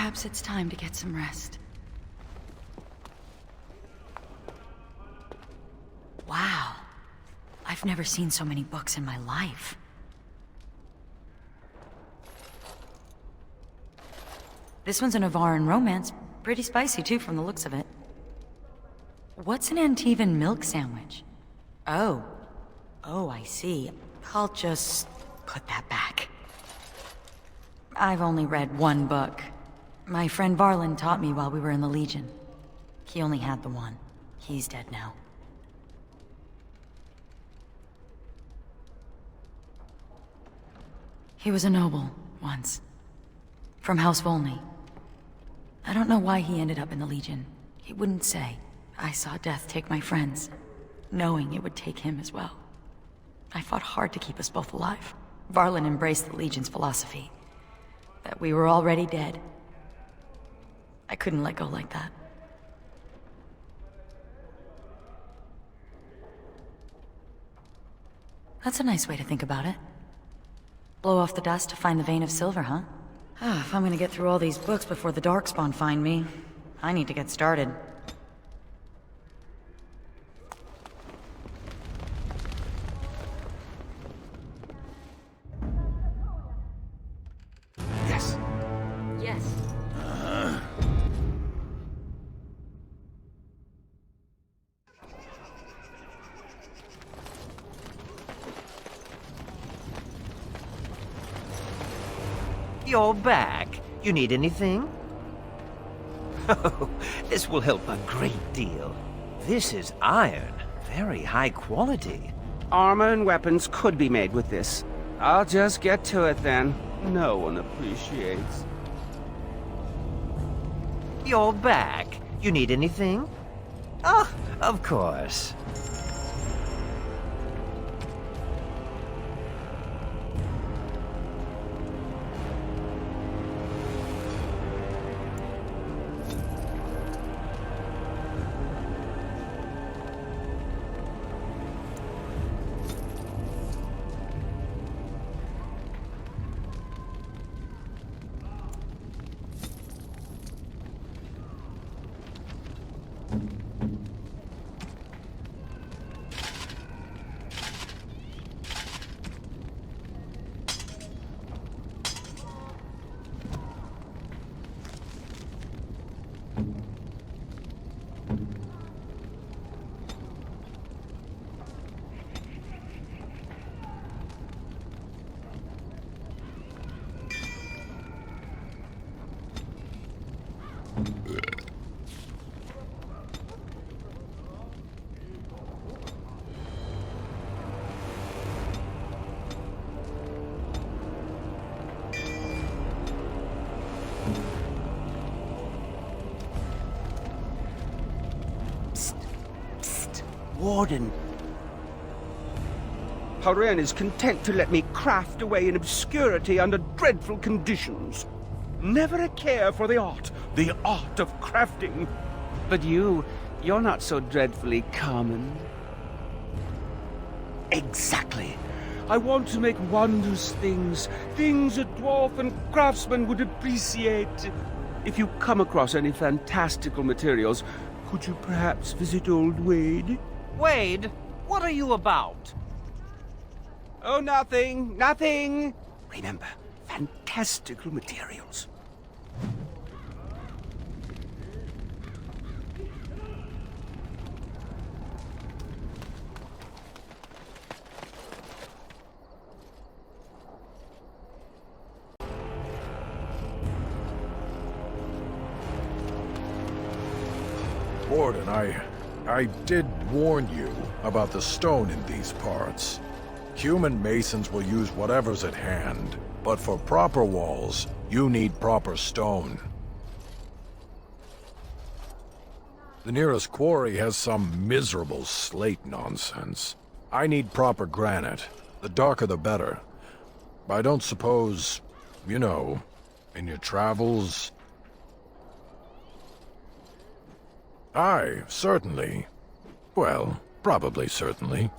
Perhaps it's time to get some rest. Wow. I've never seen so many books in my life. This one's a Navaran romance. Pretty spicy, too, from the looks of it. What's an Antivan milk sandwich? Oh. Oh, I see. I'll just put that back. I've only read one book. My friend Varlin taught me while we were in the Legion. He only had the one. He's dead now. He was a noble, once. From House Volney. I don't know why he ended up in the Legion. He wouldn't say. I saw death take my friends, knowing it would take him as well. I fought hard to keep us both alive. Varlin embraced the Legion's philosophy, that we were already dead. I couldn't let go like that. That's a nice way to think about it. Blow off the dust to find the vein of silver, huh? If I'm gonna get through all these books before the Darkspawn find me, I need to get started. Yes. Yes. You're back. You need anything? Oh, this will help a great deal. This is iron. Very high quality. Armor and weapons could be made with this. I'll just get to it then. No one appreciates. You're back. You need anything? Oh, of course. Warden. Ariel is content to let me craft away in obscurity under dreadful conditions. Never a care for the art of crafting. But you're not so dreadfully common. Exactly. I want to make wondrous things a dwarf and craftsman would appreciate. If you come across any fantastical materials, could you perhaps visit old Wade? Wade, what are you about? Oh, nothing. Remember, fantastical materials. Warden, I did warn you about the stone in these parts. Human masons will use whatever's at hand, but for proper walls, you need proper stone. The nearest quarry has some miserable slate nonsense. I need proper granite. The darker the better. I don't suppose, you know, in your travels... Aye, certainly. Well, probably certainly.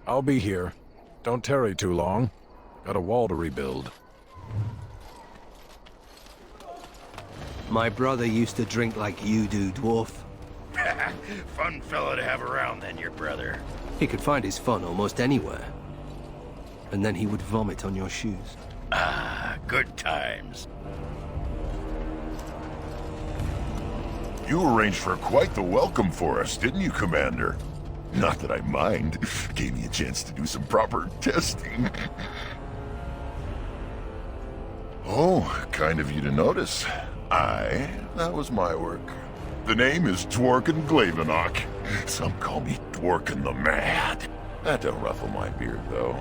I'll be here. Don't tarry too long. Got a wall to rebuild. My brother used to drink like you do, dwarf. Fun fellow to have around then, your brother. He could find his fun almost anywhere. And then he would vomit on your shoes. Ah, good times. You arranged for quite the welcome for us, didn't you, Commander? Not that I mind. Gave me a chance to do some proper testing. Oh, kind of you to notice. That was my work. The name is Dworkin Glavenok. Some call me Dworkin the Mad. That don't ruffle my beard, though.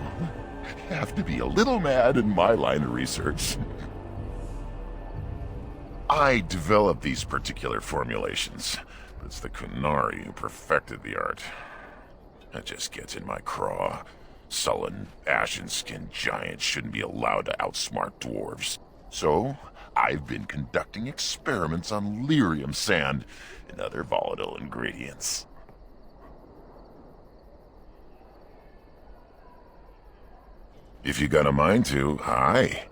Have to be a little mad in my line of research. I developed these particular formulations. It's the Kunari who perfected the art. That just gets in my craw. Sullen, ashen-skinned giants shouldn't be allowed to outsmart dwarves. So, I've been conducting experiments on lyrium sand and other volatile ingredients. If you got a mind to, aye.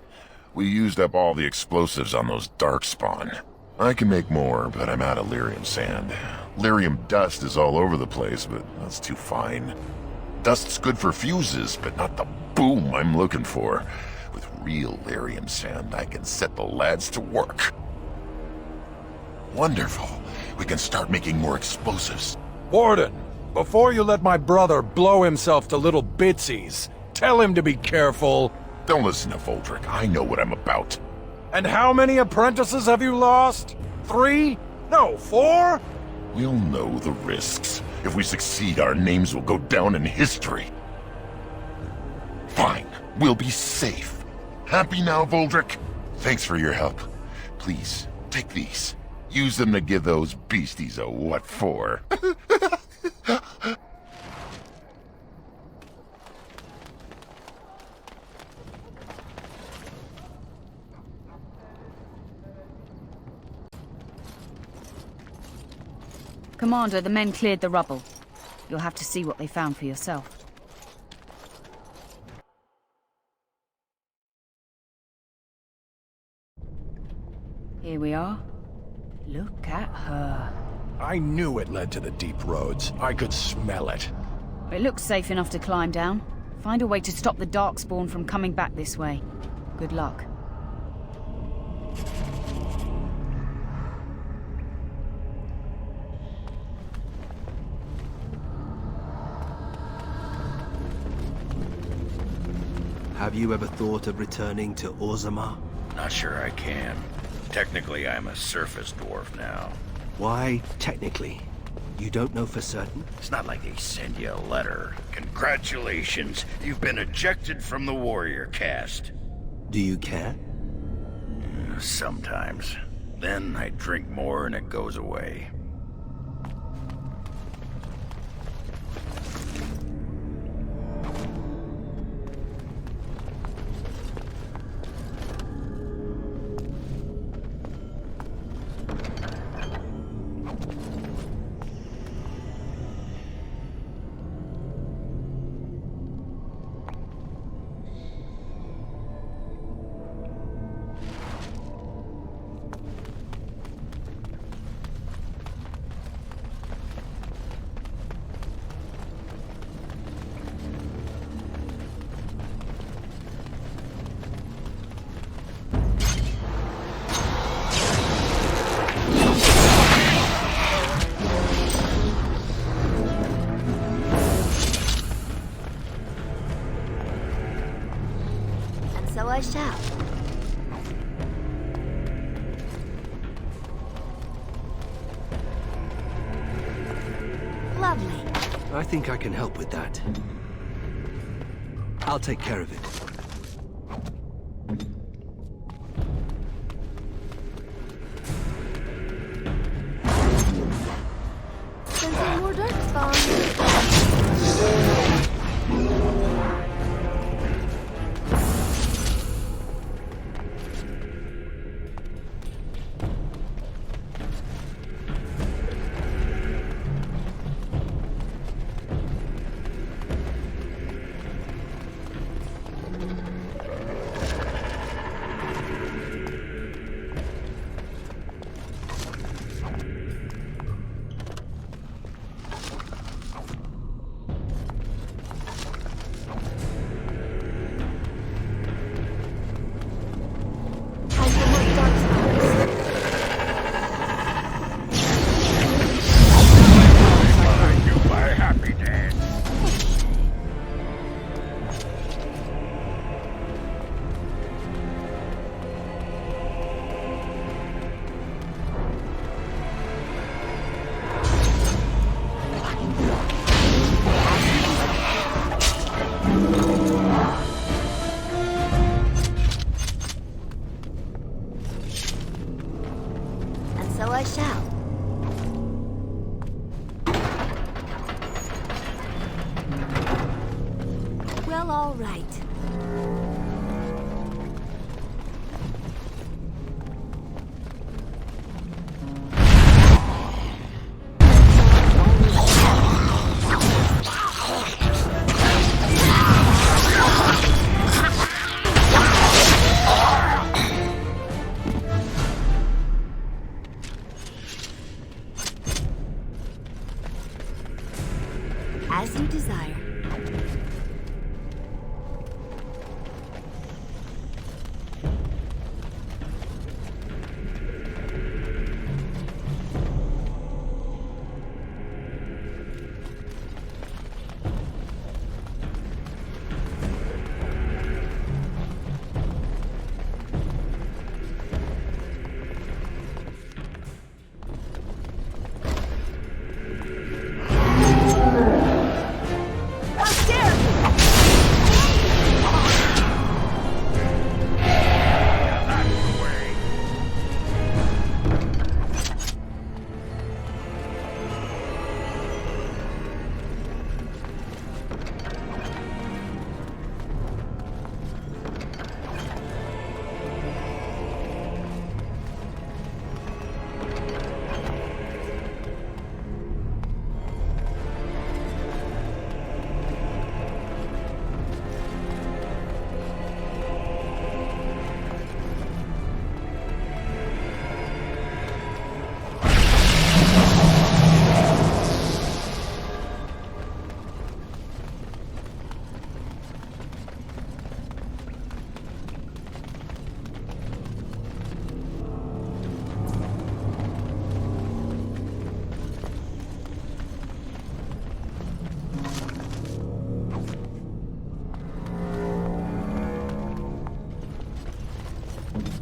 We used up all the explosives on those darkspawn. I can make more, but I'm out of lyrium sand. Lyrium dust is all over the place, but that's too fine. Dust's good for fuses, but not the boom I'm looking for. With real lyrium sand, I can set the lads to work. Wonderful. We can start making more explosives. Warden, before you let my brother blow himself to little bitsies, tell him to be careful. Don't listen to Voldrick. I know what I'm about. And how many apprentices have you lost? 3? No, 4? We'll know the risks. If we succeed, our names will go down in history. Fine. We'll be safe. Happy now, Voldrick? Thanks for your help. Please, take these. Use them to give those beasties a what for. Commander, the men cleared the rubble. You'll have to see what they found for yourself. Here we are. Look at her. I knew it led to the deep roads. I could smell it. It looks safe enough to climb down. Find a way to stop the Darkspawn from coming back this way. Good luck. Have you ever thought of returning to Orzammar? Not sure I can. Technically, I'm a surface dwarf now. Why, technically? You don't know for certain? It's not like they send you a letter. Congratulations, you've been ejected from the warrior caste. Do you care? Sometimes. Then I drink more and it goes away. So I shall. Lovely. I think I can help with that. I'll take care of it. Sensing more darkspawn. Well, all right. As you desire.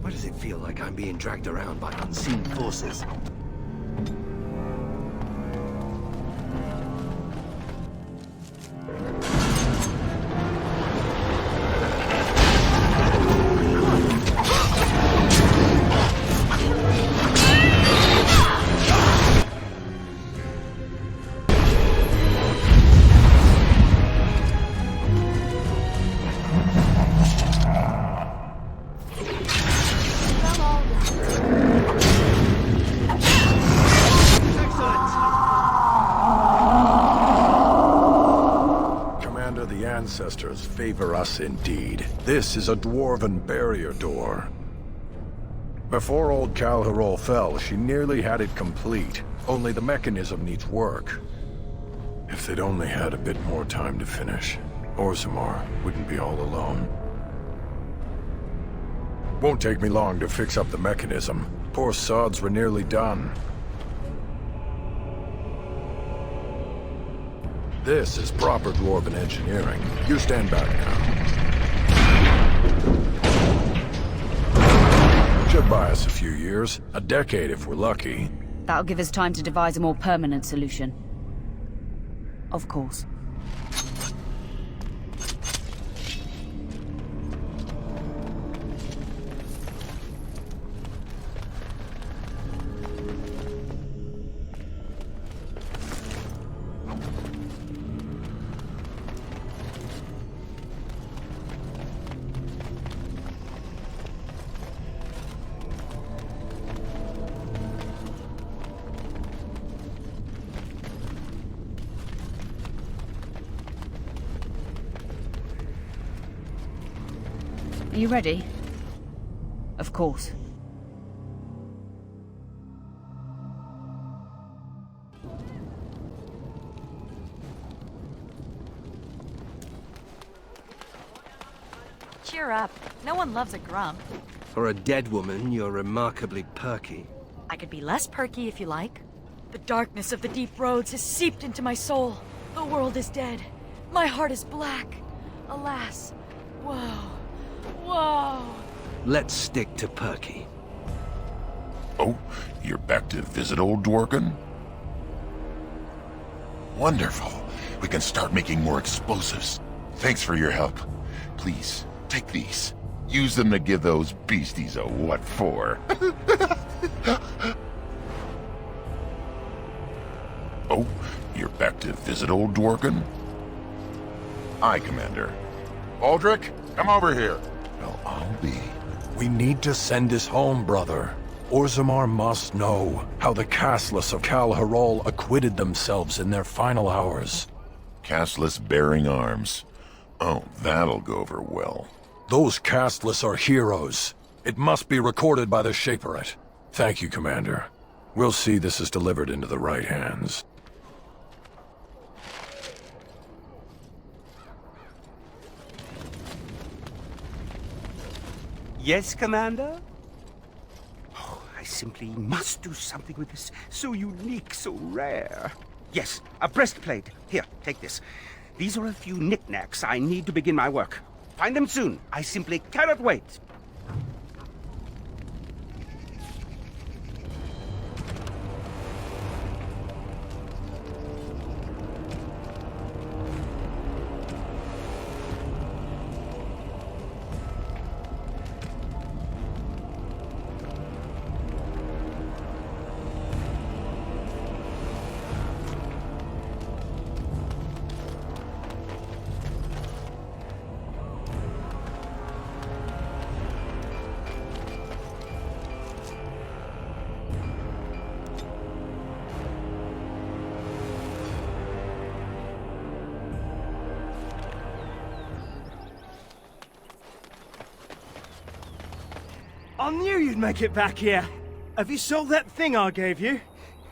Why does it feel like I'm being dragged around by unseen forces? Ancestors favor us indeed. This is a dwarven barrier door. Before old Calharol fell, she nearly had it complete. Only the mechanism needs work. If they'd only had a bit more time to finish, Orzammar wouldn't be all alone. Won't take me long to fix up the mechanism. Poor sods were nearly done. This is proper dwarven engineering. You stand back now. Should buy us a few years. A decade if we're lucky. That'll give us time to devise a more permanent solution. Of course. Are you ready? Of course. Cheer up. No one loves a grump. For a dead woman, you're remarkably perky. I could be less perky if you like. The darkness of the deep roads has seeped into my soul. The world is dead. My heart is black. Alas. Whoa. Whoa. Let's stick to perky. Oh, you're back to visit old Dworkin? Wonderful. We can start making more explosives. Thanks for your help. Please, take these. Use them to give those beasties a what for. Oh, you're back to visit old Dworkin? Aye, Commander. Aldrich, come over here. Well, I'll be. We need to send this home, brother. Orzammar must know how the casteless of Kal Harol acquitted themselves in their final hours. Casteless bearing arms. Oh, that'll go over well. Those casteless are heroes. It must be recorded by the Shaperate. Thank you, Commander. We'll see this is delivered into the right hands. Yes, Commander? Oh, I simply must do something with this. So unique, so rare. Yes, a breastplate. Here, take this. These are a few knickknacks I need to begin my work. Find them soon. I simply cannot wait. I knew you'd make it back here. Have you sold that thing I gave you?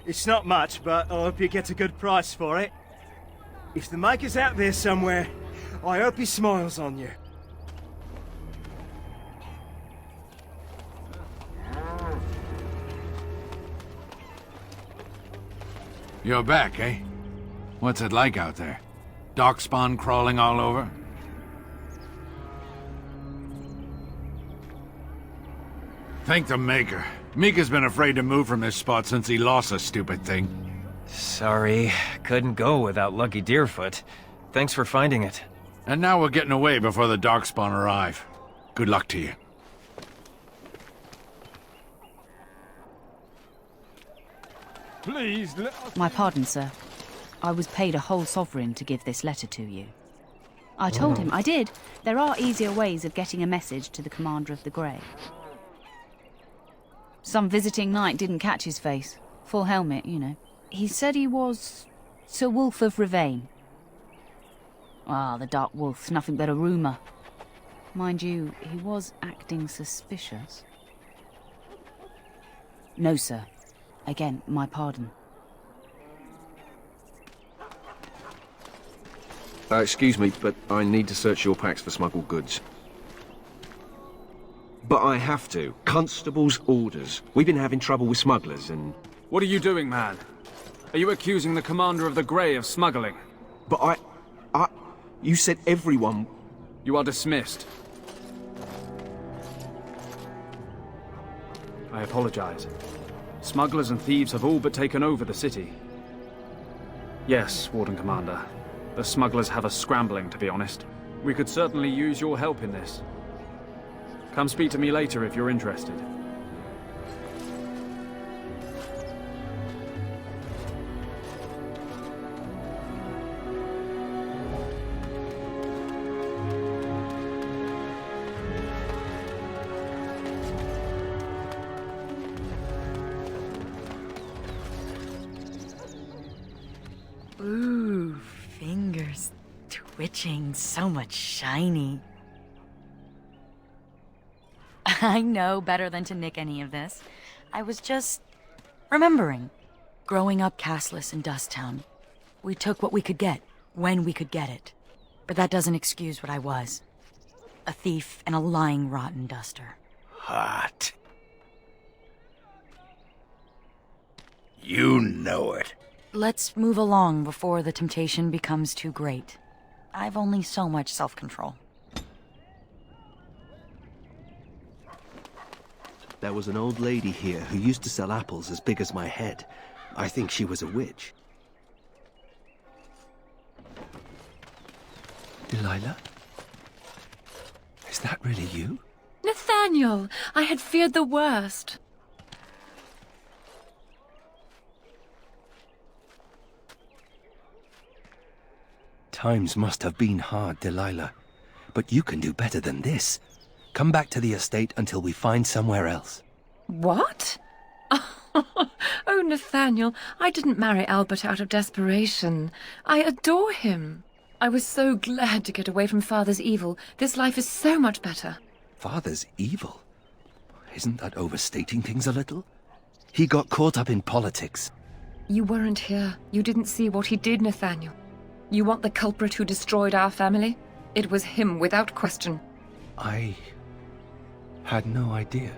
It's not much, but I hope you get a good price for it. If the maker's out there somewhere, I hope he smiles on you. You're back, eh? What's it like out there? Darkspawn crawling all over? Thank the Maker. Mika's been afraid to move from this spot since he lost the stupid thing. Sorry, couldn't go without Lucky Deerfoot. Thanks for finding it. And now we're getting away before the Darkspawn arrive. Good luck to you. Please, My pardon, sir. I was paid a whole sovereign to give this letter to you. I told him I did. There are easier ways of getting a message to the Commander of the Grey. Some visiting knight didn't catch his face. Full helmet, you know. He said he was Sir Wolf of Ravain. Ah, the Dark Wolf's nothing but a rumour. Mind you, he was acting suspicious. No, sir. Again, my pardon. Excuse me, but I need to search your packs for smuggled goods. But I have to. Constable's orders. We've been having trouble with smugglers and... What are you doing, man? Are you accusing the Commander of the Grey of smuggling? But you said everyone... You are dismissed. I apologize. Smugglers and thieves have all but taken over the city. Yes, Warden Commander. The smugglers have us scrambling, to be honest. We could certainly use your help in this. Come speak to me later if you're interested. Ooh, fingers twitching, so much shiny. I know better than to nick any of this. I was just remembering. Growing up castless in Dusttown, we took what we could get, when we could get it. But that doesn't excuse what I was. A thief and a lying rotten duster. Hot. You know it. Let's move along before the temptation becomes too great. I've only so much self-control. There was an old lady here who used to sell apples as big as my head. I think she was a witch. Delilah? Is that really you? Nathaniel, I had feared the worst. Times must have been hard, Delilah. But you can do better than this. Come back to the estate until we find somewhere else. What? Oh, Nathaniel, I didn't marry Albert out of desperation. I adore him. I was so glad to get away from Father's evil. This life is so much better. Father's evil? Isn't that overstating things a little? He got caught up in politics. You weren't here. You didn't see what he did, Nathaniel. You want the culprit who destroyed our family? It was him, without question. I had no idea.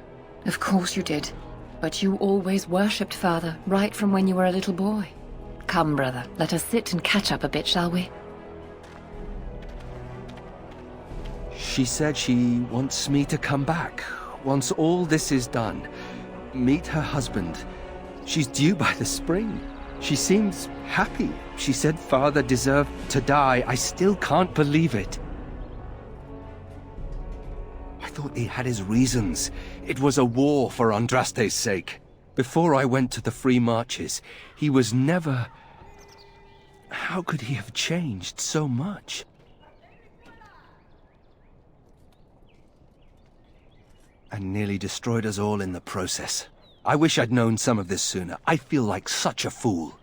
Of course you did. But you always worshipped Father, right from when you were a little boy. Come, brother, let us sit and catch up a bit, shall we? She said she wants me to come back. Once all this is done, meet her husband. She's due by the spring. She seems happy. She said Father deserved to die. I still can't believe it. I thought he had his reasons. It was a war for Andraste's sake. Before I went to the Free Marches, he was never... How could he have changed so much? And nearly destroyed us all in the process. I wish I'd known some of this sooner. I feel like such a fool.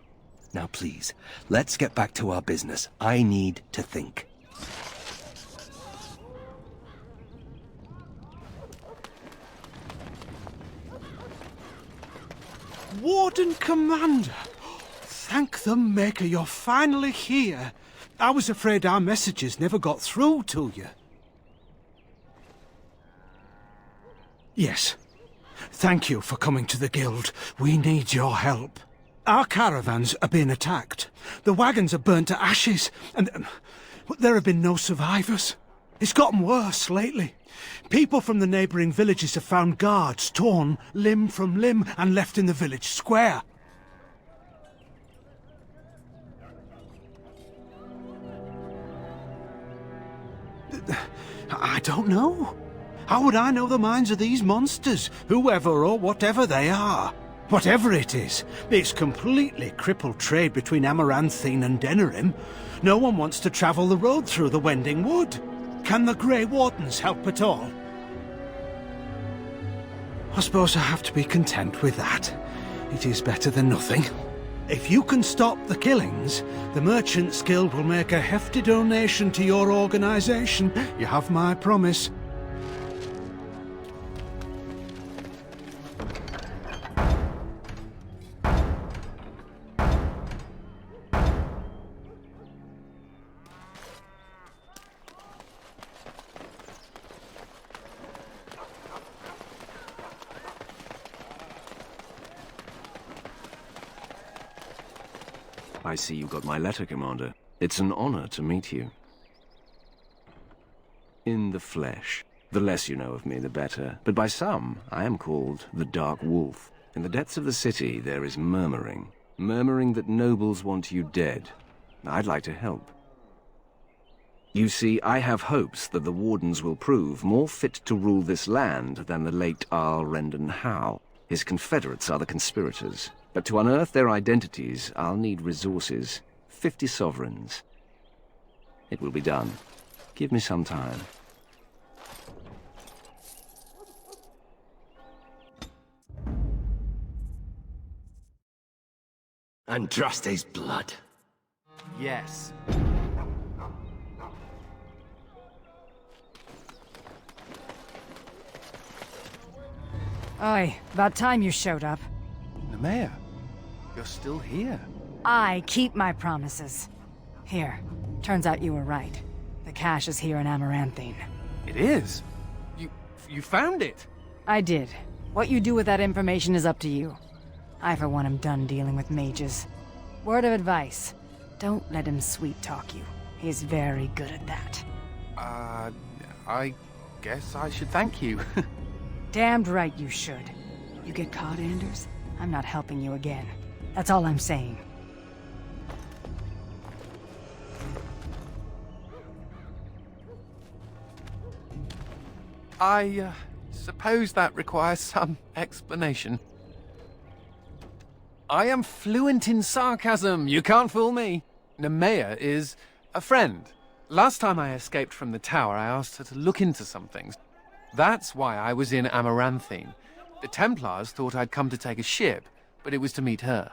Now please, let's get back to our business. I need to think. Warden Commander! Thank the Maker you're finally here. I was afraid our messages never got through to you. Yes. Thank you for coming to the Guild. We need your help. Our caravans are being attacked. The wagons are burnt to ashes, and there have been no survivors. It's gotten worse lately. People from the neighbouring villages have found guards torn limb from limb and left in the village square. I don't know. How would I know the minds of these monsters, whoever or whatever they are? Whatever it is, it's completely crippled trade between Amaranthine and Denerim. No one wants to travel the road through the Wending Wood. Can the Grey Wardens help at all? I suppose I have to be content with that. It is better than nothing. If you can stop the killings, the Merchants Guild will make a hefty donation to your organization. You have my promise. I see you got my letter, Commander. It's an honor to meet you. In the flesh. The less you know of me, the better. But by some, I am called the Dark Wolf. In the depths of the city, there is murmuring. Murmuring that nobles want you dead. I'd like to help. You see, I have hopes that the Wardens will prove more fit to rule this land than the late Arl Rendon Howe. His confederates are the conspirators. But to unearth their identities, I'll need resources. 50 sovereigns. It will be done. Give me some time. Andraste's blood. Yes. Oi, about time you showed up. Nemea, you're still here. I keep my promises. Here, turns out you were right. The cache is here in Amaranthine. It is? You found it? I did. What you do with that information is up to you. I, for one, am done dealing with mages. Word of advice, don't let him sweet-talk you. He's very good at that. I guess I should thank you. Damned right you should. You get caught, Anders? I'm not helping you again. That's all I'm saying. I suppose that requires some explanation. I am fluent in sarcasm. You can't fool me. Nemea is a friend. Last time I escaped from the tower, I asked her to look into some things. That's why I was in Amaranthine. The Templars thought I'd come to take a ship, but it was to meet her.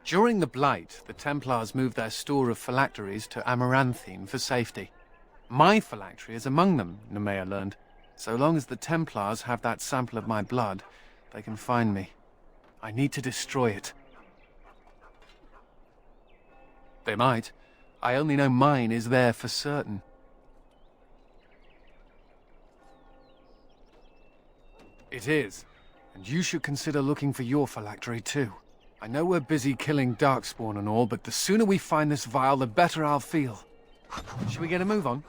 During the Blight, the Templars moved their store of phylacteries to Amaranthine for safety. My phylactery is among them, Nemea learned. So long as the Templars have that sample of my blood, they can find me. I need to destroy it. They might. I only know mine is there for certain. It is. And you should consider looking for your phylactery too. I know we're busy killing Darkspawn and all, but the sooner we find this vial, the better I'll feel. Should we get a move on?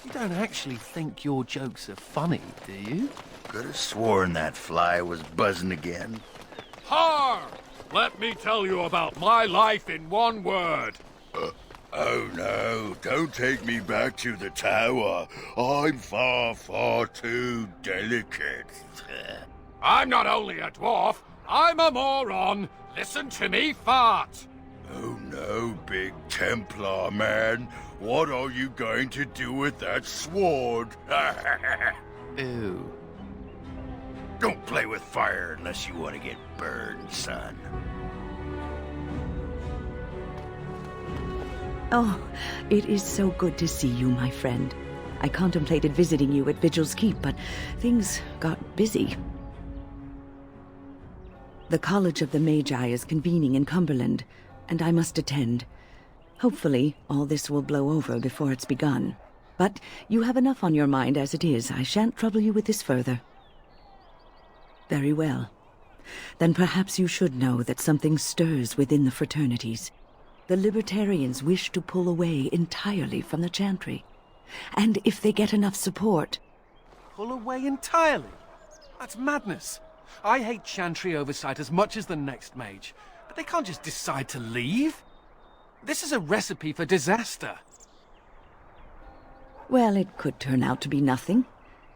You don't actually think your jokes are funny, do you? Could have sworn that fly was buzzing again. Har! Let me tell you about my life in one word. Oh no, don't take me back to the tower. I'm far, far too delicate. I'm not only a dwarf, I'm a moron. Listen to me fart. Oh no, big Templar man. What are you going to do with that sword? Ew. Don't play with fire unless you want to get burned, son. Oh, it is so good to see you, my friend. I contemplated visiting you at Vigil's Keep, but things got busy. The College of the Magi is convening in Cumberland, and I must attend. Hopefully, all this will blow over before it's begun. But you have enough on your mind as it is. I shan't trouble you with this further. Very well. Then perhaps you should know that something stirs within the fraternities. The Libertarians wish to pull away entirely from the Chantry. And if they get enough support... Pull away entirely? That's madness. I hate Chantry oversight as much as the next mage, but they can't just decide to leave. This is a recipe for disaster. Well, it could turn out to be nothing,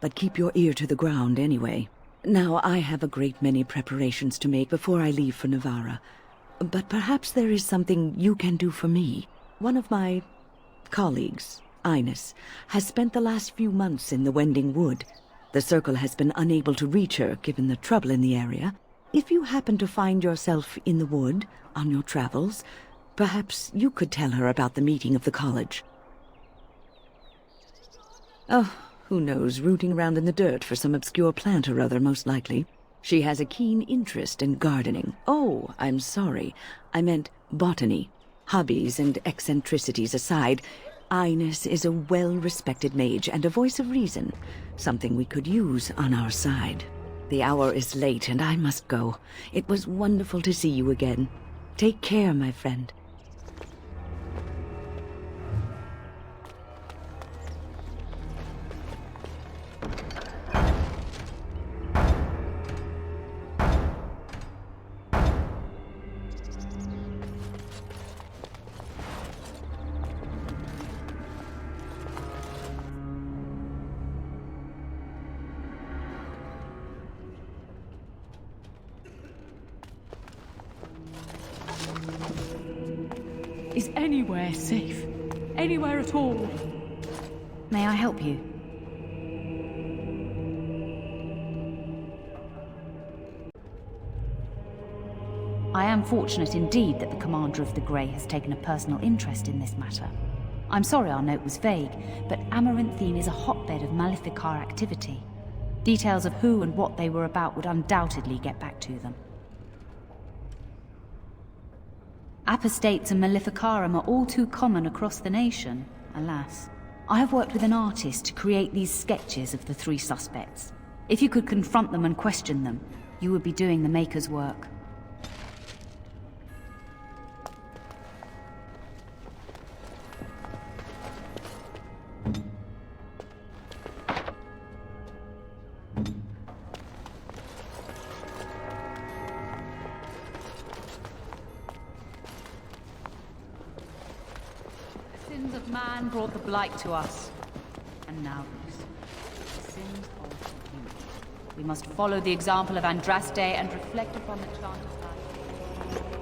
but keep your ear to the ground anyway. Now, I have a great many preparations to make before I leave for Navarra. But perhaps there is something you can do for me. One of my colleagues, Ines, has spent the last few months in the Wending Wood. The Circle has been unable to reach her, given the trouble in the area. If you happen to find yourself in the wood on your travels, perhaps you could tell her about the meeting of the college. Oh, who knows, rooting around in the dirt for some obscure plant or other, most likely. She has a keen interest in gardening. Oh, I'm sorry. I meant botany. Hobbies and eccentricities aside, Ines is a well-respected mage and a voice of reason, something we could use on our side. The hour is late and I must go. It was wonderful to see you again. Take care, my friend. Is anywhere safe? Anywhere at all? May I help you? I am fortunate indeed that the Commander of the Grey has taken a personal interest in this matter. I'm sorry our note was vague, but Amaranthine is a hotbed of Maleficar activity. Details of who and what they were about would undoubtedly get back to them. Apostates and Maleficarum are all too common across the nation, alas. I have worked with an artist to create these sketches of the three suspects. If you could confront them and question them, you would be doing the Maker's work. Man brought the blight to us. And now this. The sins of humanity. We must follow the example of Andraste and reflect upon the chant of life.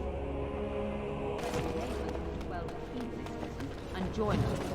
join her.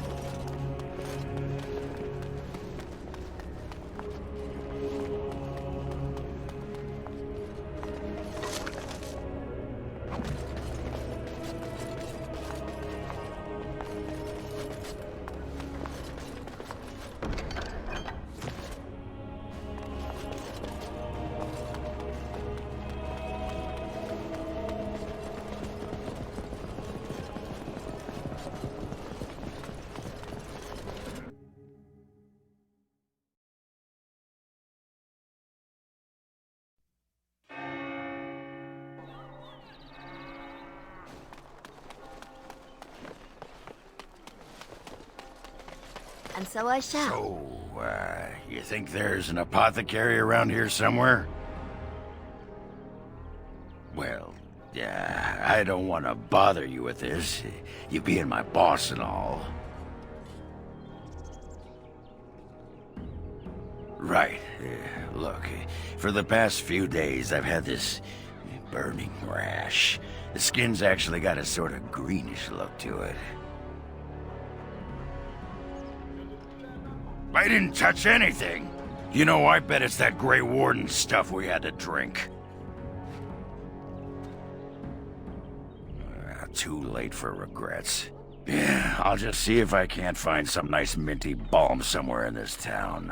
And so I shall. So, you think there's an apothecary around here somewhere? Well, I don't want to bother you with this, you being my boss and all. Right. Look, for the past few days I've had this burning rash. The skin's actually got a sort of greenish look to it. I didn't touch anything. You know, I bet it's that Grey Warden stuff we had to drink. Too late for regrets. Yeah, I'll just see if I can't find some nice minty balm somewhere in this town.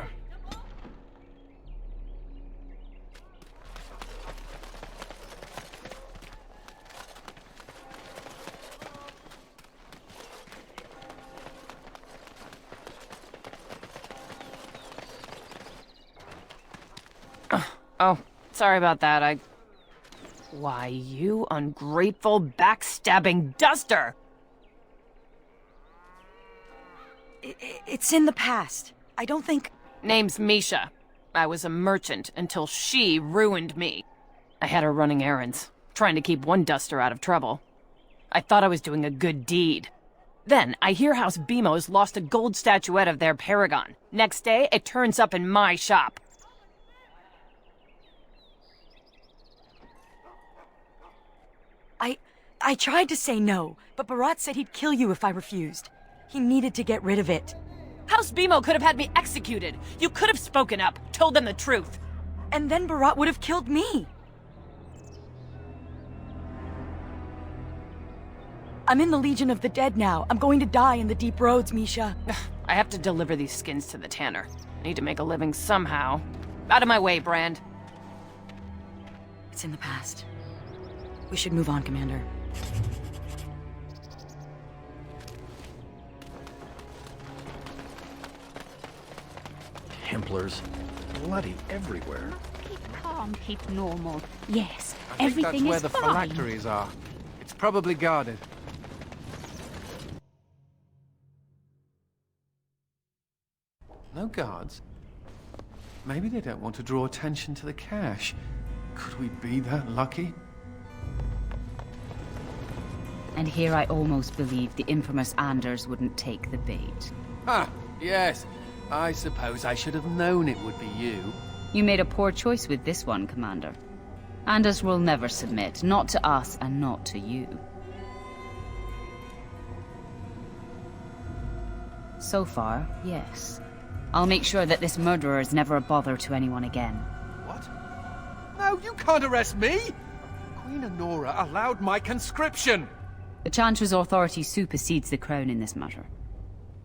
Oh, sorry about that. Why, you ungrateful, backstabbing duster! It's in the past. I don't think... Name's Misha. I was a merchant until she ruined me. I had her running errands, trying to keep one duster out of trouble. I thought I was doing a good deed. Then, I hear House Bemo's lost a gold statuette of their paragon. Next day, it turns up in my shop. I tried to say no, but Barat said he'd kill you if I refused. He needed to get rid of it. House Bemo could have had me executed. You could have spoken up, told them the truth. And then Barat would have killed me. I'm in the Legion of the Dead now. I'm going to die in the deep roads, Misha. I have to deliver these skins to the tanner. I need to make a living somehow. Out of my way, Brand. It's in the past. We should move on, Commander. Templars. Bloody everywhere. Keep calm, keep normal. Yes, I think everything that's where is the fine. phylacteries are. It's probably guarded. No guards? Maybe they don't want to draw attention to the cache. Could we be that lucky? And here I almost believed the infamous Anders wouldn't take the bait. Ah, yes. I suppose I should have known it would be you. You made a poor choice with this one, Commander. Anders will never submit, not to us and not to you. So far, yes. I'll make sure that this murderer is never a bother to anyone again. What? No, you can't arrest me! Queen Honora allowed my conscription! The Chancellor's authority supersedes the Crown in this matter.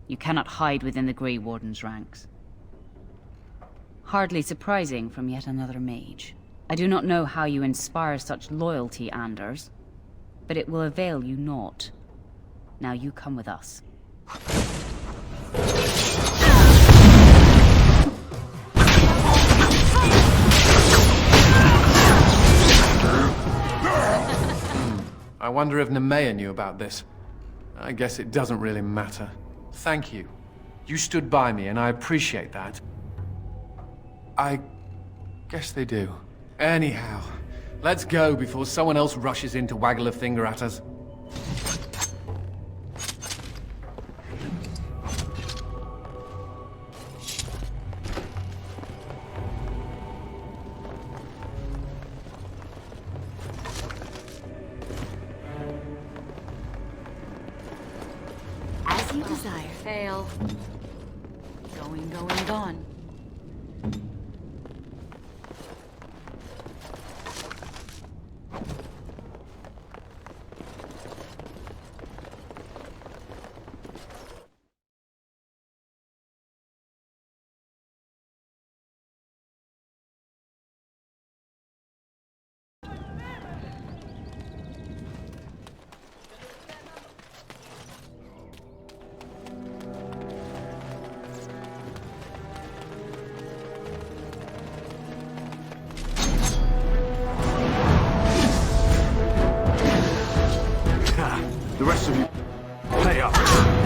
You cannot hide within the Grey Warden's ranks. Hardly surprising from yet another mage. I do not know how you inspire such loyalty, Anders, but it will avail you naught. Now you come with us. I wonder if Nemea knew about this. I guess it doesn't really matter. Thank you. You stood by me, and I appreciate that. I guess they do. Anyhow, let's go before someone else rushes in to waggle a finger at us. As you desire. Fail. Going, gone. The rest of you, pay up.